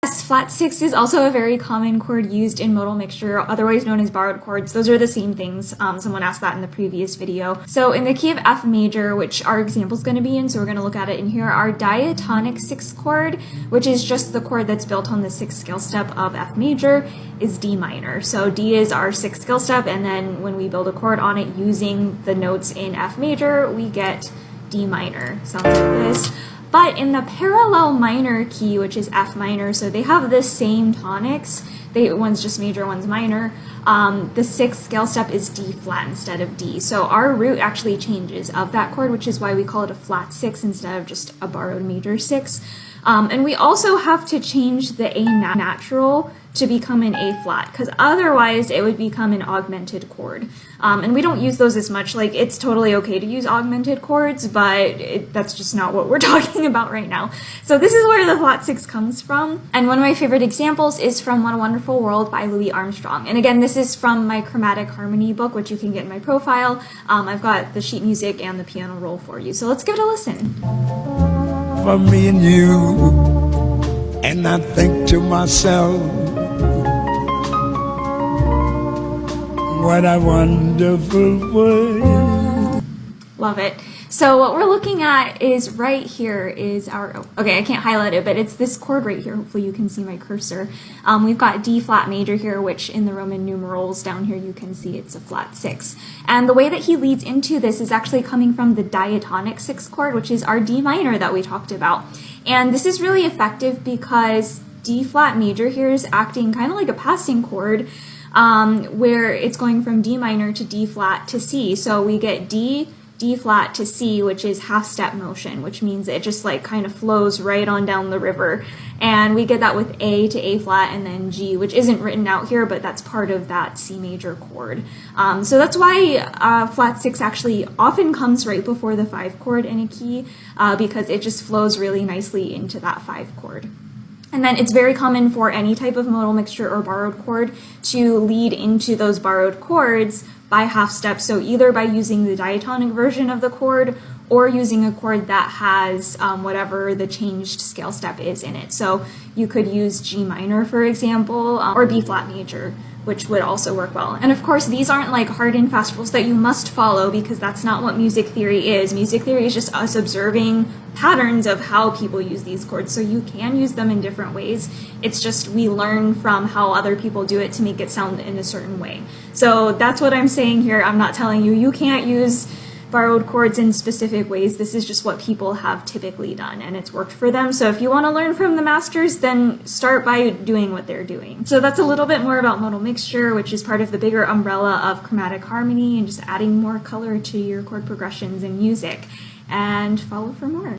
Flat 6 is also a very common chord used in modal mixture, otherwise known as borrowed chords. Those are the same things. Someone asked that in the previous video. So in the key of F major, which our example is going to be in, so we're going to look at it in here, our diatonic 6th chord, which is just the chord that's built on the 6th scale step of F major, is D minor. So D is our 6th scale step, and then when we build a chord on it using the notes in F major, we get D minor. Sounds like this. But in the parallel minor key, which is F minor, so they have the same tonics. One's just major, one's minor. The 6th scale step is D flat instead of D. So our root actually changes of that chord, which is why we call it a flat 6 instead of just a borrowed major 6. And we also have to change the A natural to become an A flat, because otherwise it would become an augmented chord. And we don't use those as much. Like, it's totally okay to use augmented chords, but that's just not what we're talking about right now. So this is where the flat 6 comes from. And one of my favorite examples is from What a Wonderful World by Louis Armstrong. And again, this is from my Chromatic Harmony book, which you can get in my profile. I've got the sheet music and the piano roll for you. So let's give it a listen. For me and you, and I think to myself, what a wonderful world. Love it. So what we're looking at is right here is our, okay, I can't highlight it, but it's this chord right here. Hopefully you can see my cursor. We've got D flat major here, which in the Roman numerals down here you can see it's a flat 6. And the way that he leads into this is actually coming from the diatonic 6th chord, which is our D minor that we talked about. And this is really effective because D flat major here is acting kind of like a passing chord, where it's going from D minor to D flat to C. So we get D flat to C, which is half step motion, which means it just like kind of flows right on down the river. And we get that with A to A flat and then G, which isn't written out here, but that's part of that C major chord. So that's why flat 6 actually often comes right before the 5 chord in a key, because it just flows really nicely into that 5 chord. And then it's very common for any type of modal mixture or borrowed chord to lead into those borrowed chords by half steps. So either by using the diatonic version of the chord or using a chord that has whatever the changed scale step is in it. So you could use G minor, for example, or B flat major, which would also work well. And of course, these aren't like hard and fast rules that you must follow, because that's not what music theory is. Music theory is just us observing patterns of how people use these chords. So you can use them in different ways. It's just we learn from how other people do it to make it sound in a certain way. So that's what I'm saying here. I'm not telling you you can't use borrowed chords in specific ways. This is just what people have typically done, and it's worked for them. So if you want to learn from the masters, then start by doing what they're doing. So that's a little bit more about modal mixture, which is part of the bigger umbrella of chromatic harmony and just adding more color to your chord progressions in music. And follow for more.